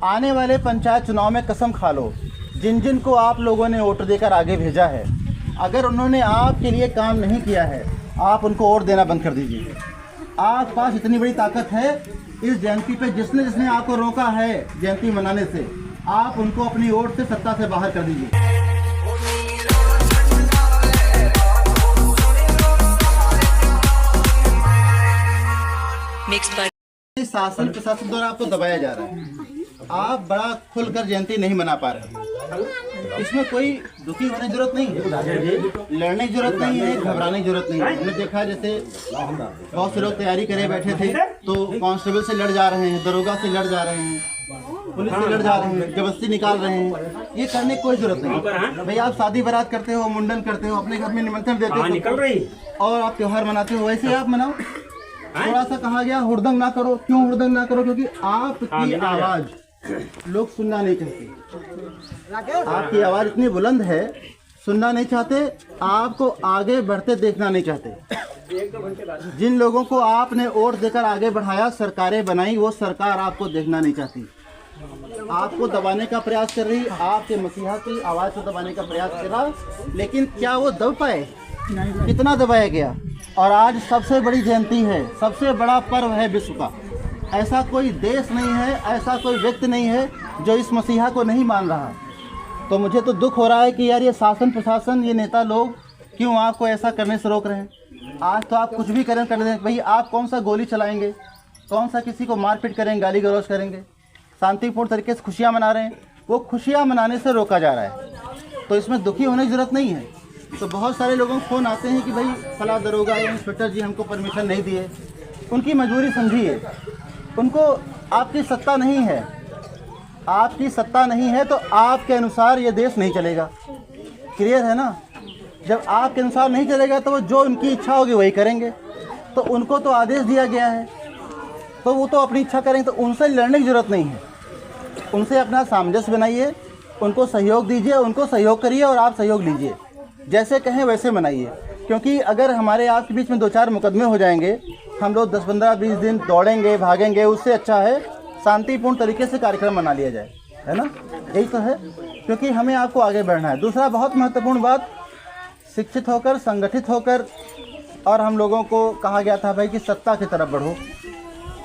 आने वाले पंचायत चुनाव में कसम खा लो, जिन जिन को आप लोगों ने वोट देकर आगे भेजा है, अगर उन्होंने आपके लिए काम नहीं किया है, आप उनको वोट देना बंद कर दीजिए। आपके पास इतनी बड़ी ताकत है, इस जयंती पे जिसने जिसने आपको रोका है जयंती मनाने से, आप उनको अपनी वोट से सत्ता से बाहर कर दीजिए। शासन प्रशासन द्वारा आपको दबाया जा रहा है, आप बड़ा खुलकर जयंती नहीं मना पा रहे। इसमें कोई दुखी होने की जरूरत नहीं है, लड़ने की जरूरत नहीं है, घबराने की जरूरत नहीं है। हमने देखा जैसे बहुत से लोग तैयारी करे बैठे थे तो कांस्टेबल से लड़ जा रहे हैं, दरोगा से लड़ जा रहे हैं, पुलिस से लड़ जा रहे हैं, जबरदस्ती निकाल रहे हैं। ये करने की कोई जरूरत नहीं। भाई आप शादी बारात करते हो, मुंडन करते हो, अपने घर में निमंत्रण देते हो और आप त्योहार मनाते हो, वैसे आप मनाओ। थोड़ा सा कहा गया हुड़दंग ना करो। क्यों हुड़दंग ना करो? क्योंकि आपकी आवाज लोग सुनना नहीं चाहते। आपकी आवाज इतनी बुलंद है, सुनना नहीं चाहते, आपको आगे बढ़ते देखना नहीं चाहते। जिन लोगों को आपने वोट देकर आगे बढ़ाया, सरकारें बनाई, वो सरकार आपको देखना नहीं चाहती। आपको दबाने का प्रयास कर रही, आपके मसीहा की आवाज को दबाने का प्रयास कर रहा, लेकिन क्या वो दब पाए? कितना दबाया गया। और आज सबसे बड़ी जयंती है, सबसे बड़ा पर्व है विश्व का। ऐसा कोई देश नहीं है, ऐसा कोई व्यक्ति नहीं है जो इस मसीहा को नहीं मान रहा। तो मुझे तो दुख हो रहा है कि यार ये शासन प्रशासन, ये नेता लोग क्यों आपको ऐसा करने से रोक रहे हैं। आज तो आप कुछ भी करें कर दें। भाई आप कौन सा गोली चलाएंगे, कौन सा किसी को मारपीट करेंगे, गाली गलौज करेंगे? शांतिपूर्ण तरीके से खुशियाँ मना रहे हैं, वो खुशियाँ मनाने से रोका जा रहा है। तो इसमें दुखी होने की ज़रूरत नहीं है। तो बहुत सारे लोगों को फ़ोन आते हैं कि भाई फला दरोगा या इंस्पेक्टर जी हमको परमिशन नहीं दिए। उनकी मजबूरी समझिए, उनको आपकी सत्ता नहीं है, आपकी सत्ता नहीं है तो आपके अनुसार ये देश नहीं चलेगा। क्लियर है ना? जब आपके अनुसार नहीं चलेगा तो वो जो उनकी इच्छा होगी वही करेंगे। तो उनको तो आदेश दिया गया है, तो वो तो अपनी इच्छा करेंगे। तो उनसे लड़ने की ज़रूरत नहीं है। उनसे अपना सामंजस्य बनाइए, उनको सहयोग दीजिए, उनको सहयोग करिए और आप सहयोग लीजिए। जैसे कहें वैसे मनाइए। क्योंकि अगर हमारे आपके बीच में 2-4 मुकदमे हो जाएंगे, हम लोग 10, 15, 20 दिन दौड़ेंगे, भागेंगे, उससे अच्छा है शांतिपूर्ण तरीके से कार्यक्रम मना लिया जाए, है ना? यही तो है, क्योंकि हमें आपको आगे बढ़ना है। दूसरा बहुत महत्वपूर्ण बात, शिक्षित होकर, संगठित होकर, और हम लोगों को कहा गया था भाई कि सत्ता की तरफ बढ़ो।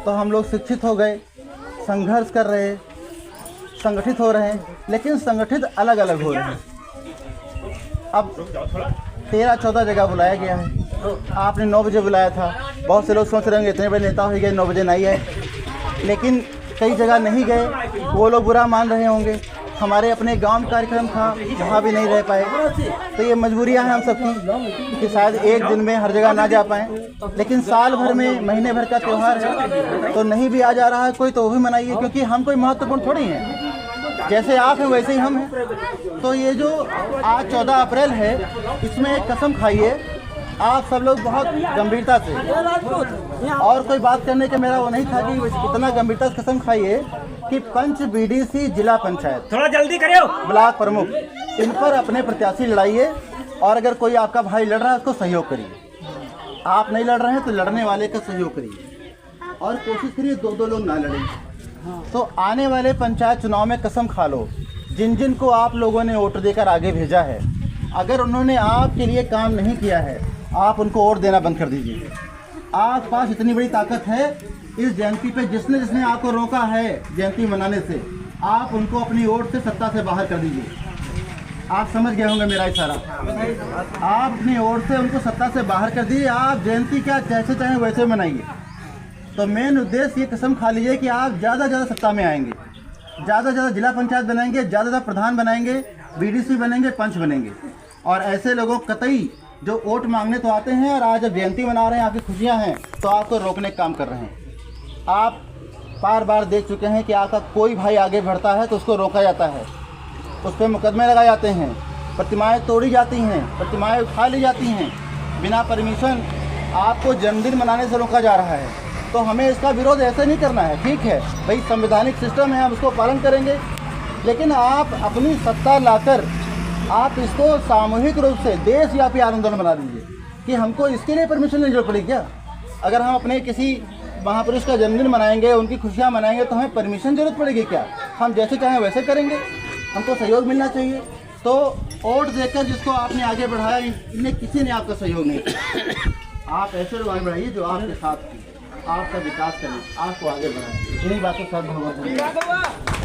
तो हम लोग शिक्षित हो गए, संघर्ष कर रहे हैं, संगठित हो रहे हैं, लेकिन संगठित अलग अलग हो रहे हैं। अब 13-14 जगह बुलाया गया है। आपने 9 बजे बुलाया था। बहुत से लोग सोच रहे होंगे इतने बड़े नेता हो गए 9 बजे नहीं आए, लेकिन कई जगह नहीं गए, वो लोग बुरा मान रहे होंगे। हमारे अपने गांव में कार्यक्रम था, वहाँ भी नहीं रह पाए। तो ये मजबूरियां हैं हम सबकी कि शायद एक दिन में हर जगह ना जा पाएँ, लेकिन साल भर में, महीने भर का त्यौहार है, तो नहीं भी आ जा रहा है कोई तो वो भी मनाइए। क्योंकि हम कोई महत्वपूर्ण थोड़ी हैं, जैसे आप हैं वैसे ही हम हैं। तो ये जो आज 14 अप्रैल है, इसमें एक कसम खाइए आप सब लोग बहुत गंभीरता से। और कोई बात करने का मेरा वो नहीं था कि इतना गंभीरता से कसम खाइए कि पंच, बीडीसी, जिला पंचायत, थोड़ा जल्दी करियो, ब्लॉक प्रमुख, इन पर अपने प्रत्याशी लड़ाइए। और अगर कोई आपका भाई लड़ रहा है उसको सहयोग करिए। आप नहीं लड़ रहे हैं तो लड़ने वाले का सहयोग करिए और कोशिश करिए 2-2 लोग ना लड़ें। तो आने वाले पंचायत चुनाव में कसम खा लो, जिन जिन को आप लोगों ने वोट देकर आगे भेजा है, अगर उन्होंने आपके लिए काम नहीं किया है, आप उनको वोट देना बंद कर दीजिए। आपके पास इतनी बड़ी ताकत है, इस जयंती पे जिसने जिसने आपको रोका है जयंती मनाने से, आप उनको अपनी वोट से सत्ता से बाहर कर दीजिए। आप समझ गए होंगे मेरा इशारा। आप अपनी वोट से उनको सत्ता से बाहर कर दीजिए। आप जयंती क्या जैसे चाहें वैसे मनाइए। तो मेन उद्देश्य ये कसम खा लीजिए कि आप ज़्यादा से ज़्यादा सत्ता में आएंगे, ज़्यादा से ज़्यादा जिला पंचायत बनाएंगे, ज़्यादा से ज़्यादा प्रधान बनाएंगे, बीडीसी बनेंगे, पंच बनेंगे। और ऐसे लोगों कतई जो वोट मांगने तो आते हैं और आज जब जयंती मना रहे हैं, आपकी खुशियाँ हैं, तो आपको रोकने का काम कर रहे हैं। आप बार बार देख चुके हैं कि आपका कोई भाई आगे बढ़ता है तो उसको रोका जाता है, उस पर मुकदमे लगाए जाते हैं, प्रतिमाएँ तोड़ी जाती हैं, प्रतिमाएँ उठा ली जाती हैं, बिना परमिशन आपको जन्मदिन मनाने से रोका जा रहा है। तो हमें इसका विरोध ऐसे नहीं करना है। ठीक है भाई, संवैधानिक सिस्टम है, हम उसको पालन करेंगे, लेकिन आप अपनी सत्ता लाकर आप इसको सामूहिक रूप से देशव्यापी आंदोलन बना दीजिए कि हमको इसके लिए परमिशन नहीं जरूरत पड़ी क्या? अगर हम अपने किसी महापुरुष का जन्मदिन मनाएंगे, उनकी खुशियाँ मनाएंगे तो हमें परमिशन जरूरत पड़ेगी क्या? हम जैसे चाहें वैसे करेंगे, हमको सहयोग मिलना चाहिए। तो वोट देकर जिसको आपने आगे बढ़ाया, इन्हें किसी ने आपका सहयोग नहीं किया। आप ऐसे लोग आगे बढ़ाइए जो आपके साथ आपका विकास करें, आपको आगे बढ़ाएं। इन्हीं बातों के साथ